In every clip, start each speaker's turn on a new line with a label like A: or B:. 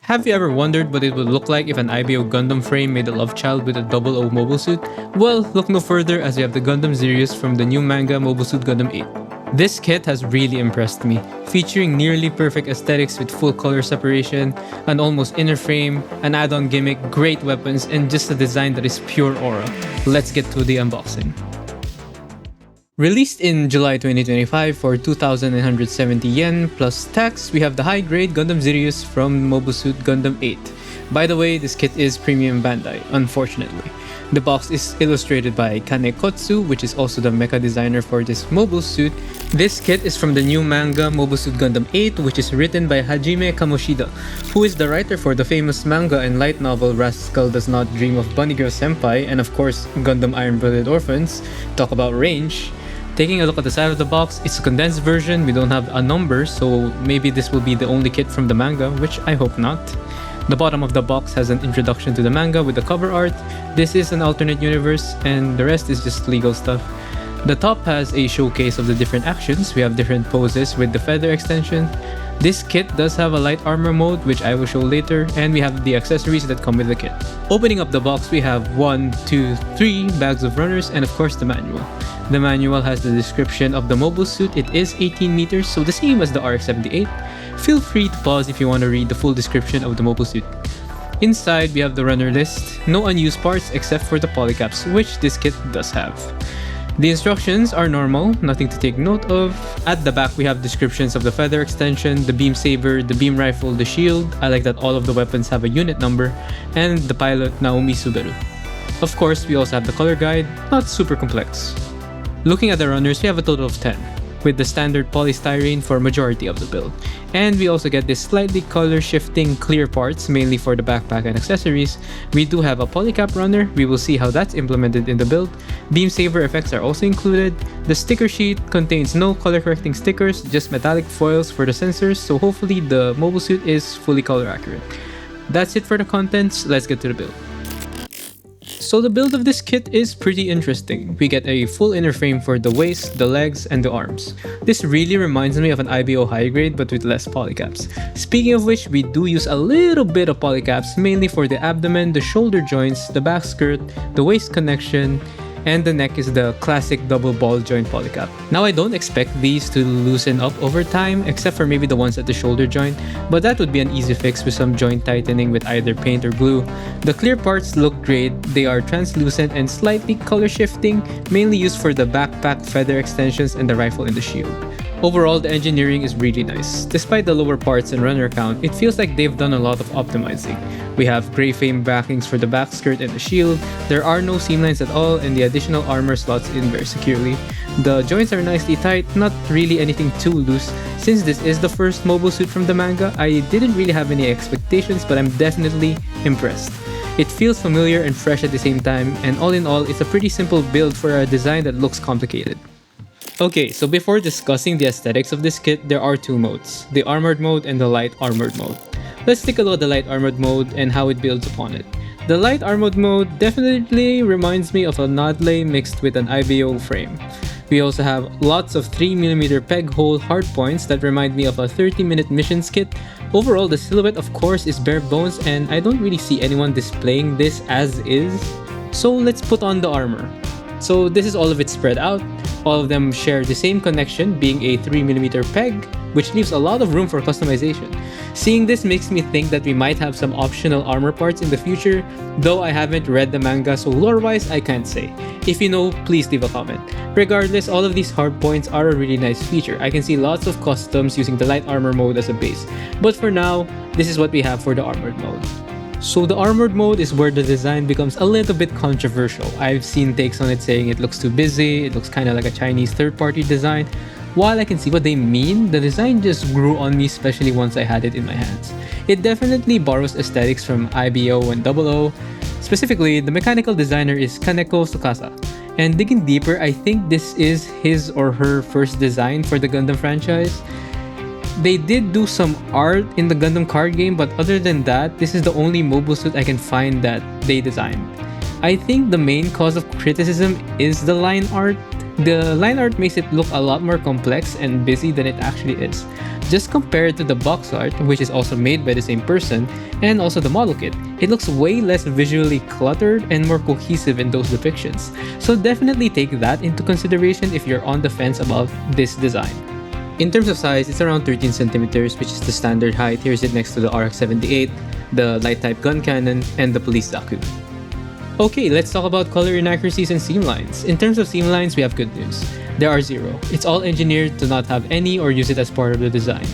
A: Have you ever wondered what it would look like if an IBO Gundam frame made a love child with a 00 mobile suit? Well, look no further as we have the Gundam Zirius from the new manga Mobile Suit Gundam 8. This kit has really impressed me, featuring nearly perfect aesthetics with full color separation, an almost inner frame, an add-on gimmick, great weapons, and just a design that is pure aura. Let's get to the unboxing. Released in July 2025 for 2,970 yen plus tax, we have the high-grade Gundam Zirius from Mobile Suit Gundam 8. By the way, this kit is premium Bandai, unfortunately. The box is illustrated by Kane Kotsu, which is also the mecha designer for this mobile suit. This kit is from the new manga Mobile Suit Gundam 8, which is written by Hajime Kamoshida, who is the writer for the famous manga and light novel Rascal Does Not Dream of Bunny Girl Senpai, and of course Gundam Iron-Blooded Orphans. Talk about range. Taking a look at the side of the box, it's a condensed version, we don't have a number, so maybe this will be the only kit from the manga, which I hope not. The bottom of the box has an introduction to the manga with the cover art. This is an alternate universe, and the rest is just legal stuff. The top has a showcase of the different actions. We have different poses with the feather extension. This kit does have a light armor mode, which I will show later, and we have the accessories that come with the kit. Opening up the box, we have 1, 2, 3 bags of runners, and of course the manual. The manual has the description of the mobile suit. It is 18 meters, so the same as the RX-78. Feel free to pause if you want to read the full description of the mobile suit. Inside, we have the runner list. No unused parts except for the polycaps, which this kit does have. The instructions are normal, nothing to take note of. At the back, we have descriptions of the feather extension, the beam saber, the beam rifle, the shield. I like that all of the weapons have a unit number, and the pilot Naomi Subaru. Of course, we also have the color guide, not super complex. Looking at the runners, we have a total of 10, with the standard polystyrene for majority of the build. And we also get this slightly color shifting clear parts, mainly for the backpack and accessories. We do have a polycap runner, we will see how that's implemented in the build. Beam saber effects are also included. The sticker sheet contains no color correcting stickers, just metallic foils for the sensors, so hopefully the mobile suit is fully color accurate. That's it for the contents, let's get to the build. So the build of this kit is pretty interesting. We get a full inner frame for the waist, the legs, and the arms. This really reminds me of an IBO high grade but with less polycaps. Speaking of which, we do use a little bit of polycaps, mainly for the abdomen, the shoulder joints, the back skirt, the waist connection, and the neck is the classic double ball joint polycap. Now I don't expect these to loosen up over time, except for maybe the ones at the shoulder joint, but that would be an easy fix with some joint tightening with either paint or glue. The clear parts look great, they are translucent and slightly color shifting, mainly used for the backpack, feather extensions, and the rifle and the shield. Overall, the engineering is really nice. Despite the lower parts and runner count, it feels like they've done a lot of optimizing. We have gray frame backings for the back skirt and the shield, there are no seam lines at all, and the additional armor slots in very securely. The joints are nicely tight, not really anything too loose. Since this is the first mobile suit from the manga, I didn't really have any expectations, but I'm definitely impressed. It feels familiar and fresh at the same time, and all in all, it's a pretty simple build for a design that looks complicated. Okay, so before discussing the aesthetics of this kit, there are two modes, the armored mode and the light armored mode. Let's take a look at the light armored mode and how it builds upon it. The light armored mode definitely reminds me of a Nodley mixed with an IBO frame. We also have lots of 3mm peg hole hardpoints that remind me of a 30-minute missions kit. Overall, the silhouette of course is bare bones and I don't really see anyone displaying this as is. So let's put on the armor. So this is all of it spread out. All of them share the same connection, being a 3mm peg, which leaves a lot of room for customization. Seeing this makes me think that we might have some optional armor parts in the future, though I haven't read the manga, so lore-wise I can't say. If you know, please leave a comment. Regardless, all of these hardpoints are a really nice feature. I can see lots of customs using the light armor mode as a base. But for now, this is what we have for the armored mode. So the armored mode is where the design becomes a little bit controversial. I've seen takes on it saying it looks too busy, it looks kinda like a Chinese third-party design. While I can see what they mean, the design just grew on me, especially once I had it in my hands. It definitely borrows aesthetics from IBO and 00. Specifically, the mechanical designer is Kaneko Tsukasa. And digging deeper, I think this is his or her first design for the Gundam franchise. They did do some art in the Gundam card game, but other than that, this is the only mobile suit I can find that they designed. I think the main cause of criticism is the line art. The line art makes it look a lot more complex and busy than it actually is. Just compared to the box art, which is also made by the same person, and also the model kit, it looks way less visually cluttered and more cohesive in those depictions. So definitely take that into consideration if you're on the fence about this design. In terms of size, it's around 13 centimeters, which is the standard height. Here's it next to the RX-78, the light type gun cannon, and the police Zaku. Okay, let's talk about color inaccuracies and seam lines. In terms of seam lines, we have good news. There are zero. It's all engineered to not have any or use it as part of the design.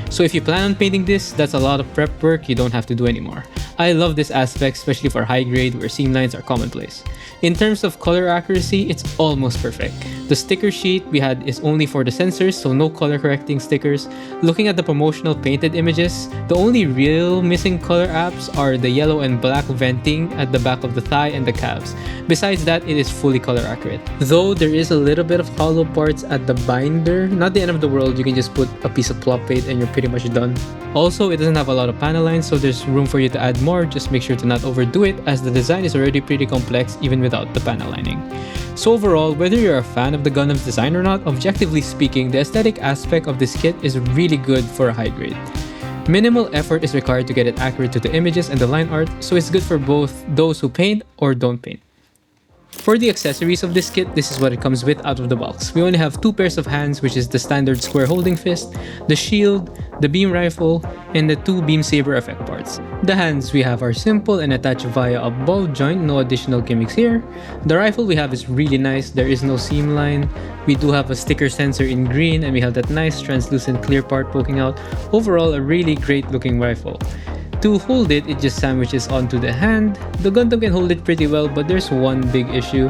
A: So if you plan on painting this, that's a lot of prep work you don't have to do anymore. I love this aspect, especially for high grade where seam lines are commonplace. In terms of color accuracy, it's almost perfect. The sticker sheet we had is only for the sensors, so no color correcting stickers. Looking at the promotional painted images, the only real missing color apps are the yellow and black venting at the back of the thigh and the calves. Besides that, it is fully color accurate. Though there is a little bit of hollow parts at the binder, not the end of the world, you can just put a piece of plop paint and you're pretty much done. Also, it doesn't have a lot of panel lines, so there's room for you to add more. Just make sure to not overdo it, as the design is already pretty complex even without the panel lining. So overall, whether you're a fan of the Gundam's design or not, objectively speaking, the aesthetic aspect of this kit is really good for a high grade. Minimal effort is required to get it accurate to the images and the line art, so it's good for both those who paint or don't paint. For the accessories of this kit, this is what it comes with out of the box. We only have two pairs of hands, which is the standard square holding fist, the shield, the beam rifle, and the two beam saber effect parts. The hands we have are simple and attached via a ball joint, no additional gimmicks here. The rifle we have is really nice, there is no seam line. We do have a sticker sensor in green and we have that nice translucent clear part poking out. Overall, a really great looking rifle. To hold it, it just sandwiches onto the hand. The Gundam can hold it pretty well, but there's one big issue.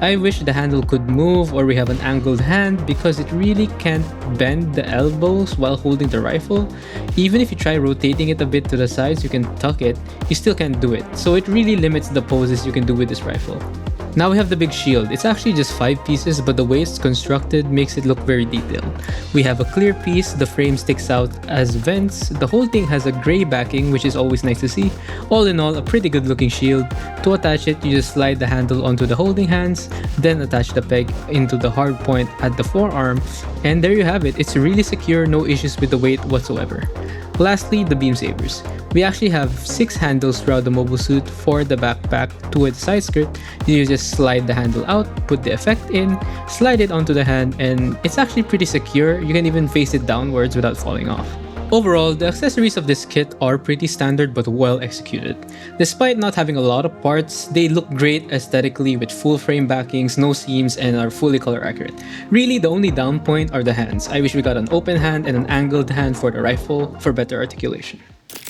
A: I wish the handle could move or we have an angled hand because it really can't bend the elbows while holding the rifle. Even if you try rotating it a bit to the sides, you can tuck it, you still can't do it. So it really limits the poses you can do with this rifle. Now we have the big shield. It's actually just 5 pieces, but the way it's constructed makes it look very detailed. We have a clear piece, the frame sticks out as vents, the whole thing has a gray backing, which is always nice to see. All in all, a pretty good looking shield. To attach it, you just slide the handle onto the holding hands, then attach the peg into the hard point at the forearm, and there you have it. It's really secure, no issues with the weight whatsoever. Lastly, the beam sabers. We actually have 6 handles throughout the mobile suit. For the backpack, 2 at the side skirt. You just slide the handle out, put the effect in, slide it onto the hand, and it's actually pretty secure. You can even face it downwards without falling off. Overall, the accessories of this kit are pretty standard but well executed. Despite not having a lot of parts, they look great aesthetically with full frame backings, no seams, and are fully color accurate. Really, the only down point are the hands. I wish we got an open hand and an angled hand for the rifle for better articulation.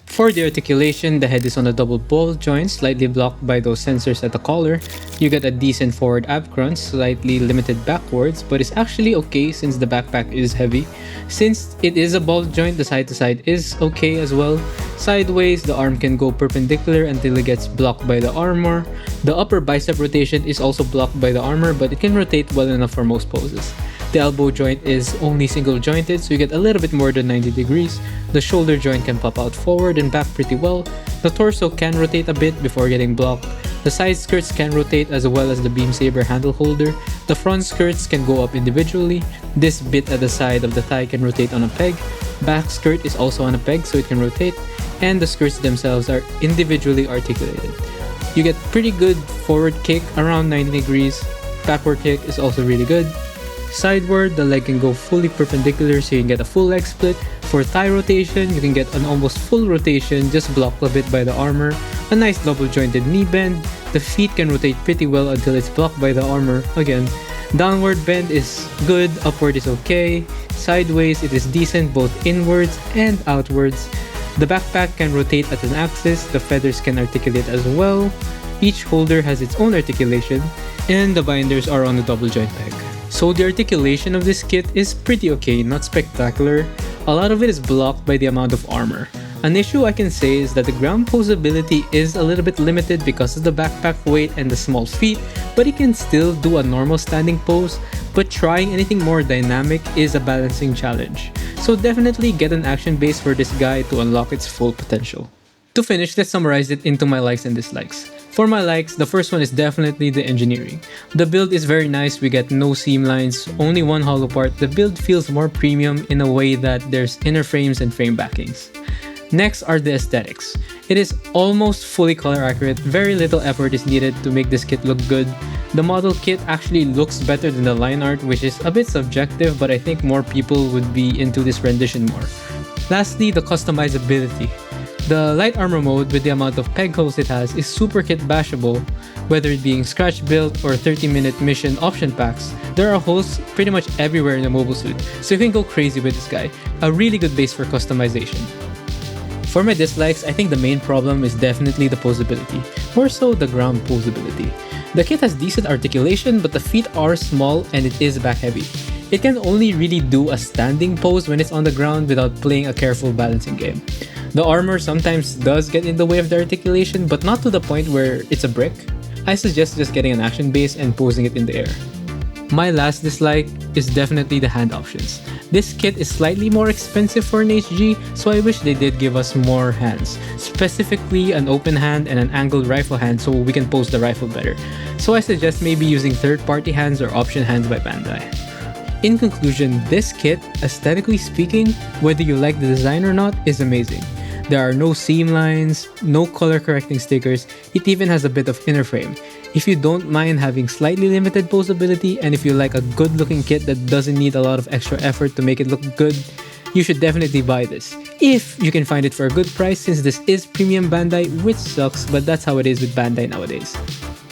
A: For the articulation, the head is on a double ball joint, slightly blocked by those sensors at the collar. You get a decent forward ab crunch, slightly limited backwards, but it's actually okay since the backpack is heavy. Since it is a ball joint, the side to side is okay as well. Sideways, the arm can go perpendicular until it gets blocked by the armor. The upper bicep rotation is also blocked by the armor, but it can rotate well enough for most poses. The elbow joint is only single jointed, so you get a little bit more than 90 degrees. The shoulder joint can pop out forward and back pretty well. The torso can rotate a bit before getting blocked. The side skirts can rotate as well as the beam saber handle holder. The front skirts can go up individually. This bit at the side of the thigh can rotate on a peg. Back skirt is also on a peg so it can rotate. And the skirts themselves are individually articulated. You get pretty good forward kick around 90 degrees. Backward kick is also really good. Sideward, the leg can go fully perpendicular so you can get a full leg split. For thigh rotation, you can get an almost full rotation, just blocked a bit by the armor. A nice double jointed knee bend. The feet can rotate pretty well until it's blocked by the armor again. Downward bend is good, upward is okay. Sideways, it is decent both inwards and outwards. The backpack can rotate at an axis, the feathers can articulate as well. Each holder has its own articulation, and the binders are on a double joint peg. So the articulation of this kit is pretty okay, not spectacular. A lot of it is blocked by the amount of armor. An issue I can say is that the ground posability is a little bit limited because of the backpack weight and the small feet, but it can still do a normal standing pose, but trying anything more dynamic is a balancing challenge. So definitely get an action base for this guy to unlock its full potential. To finish, let's summarize it into my likes and dislikes. For my likes, the first one is definitely the engineering. The build is very nice, we get no seam lines, only one hollow part. The build feels more premium in a way that there's inner frames and frame backings. Next are the aesthetics. It is almost fully color accurate, very little effort is needed to make this kit look good. The model kit actually looks better than the line art, which is a bit subjective, but I think more people would be into this rendition more. Lastly, the customizability. The light armor mode, with the amount of peg holes it has, is super kit bashable. Whether it being scratch built or 30-minute mission option packs, there are holes pretty much everywhere in the mobile suit, so you can go crazy with this guy. A really good base for customization. For my dislikes, I think the main problem is definitely the posability, more so the ground posability. The kit has decent articulation, but the feet are small and it is back heavy. It can only really do a standing pose when it's on the ground without playing a careful balancing game. The armor sometimes does get in the way of the articulation, but not to the point where it's a brick. I suggest just getting an action base and posing it in the air. My last dislike is definitely the hand options. This kit is slightly more expensive for an HG, so I wish they did give us more hands. Specifically an open hand and an angled rifle hand so we can pose the rifle better. So I suggest maybe using third-party hands or option hands by Bandai. In conclusion, this kit, aesthetically speaking, whether you like the design or not, is amazing. There are no seam lines, no color correcting stickers, it even has a bit of inner frame. If you don't mind having slightly limited posability, and if you like a good looking kit that doesn't need a lot of extra effort to make it look good, you should definitely buy this. If you can find it for a good price, since this is premium Bandai, which sucks, but that's how it is with Bandai nowadays.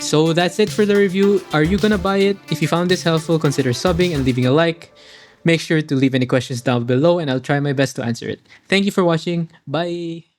A: So that's it for the review. Are you gonna buy it? If you found this helpful, consider subbing and leaving a like. Make sure to leave any questions down below and I'll try my best to answer it. Thank you for watching. Bye!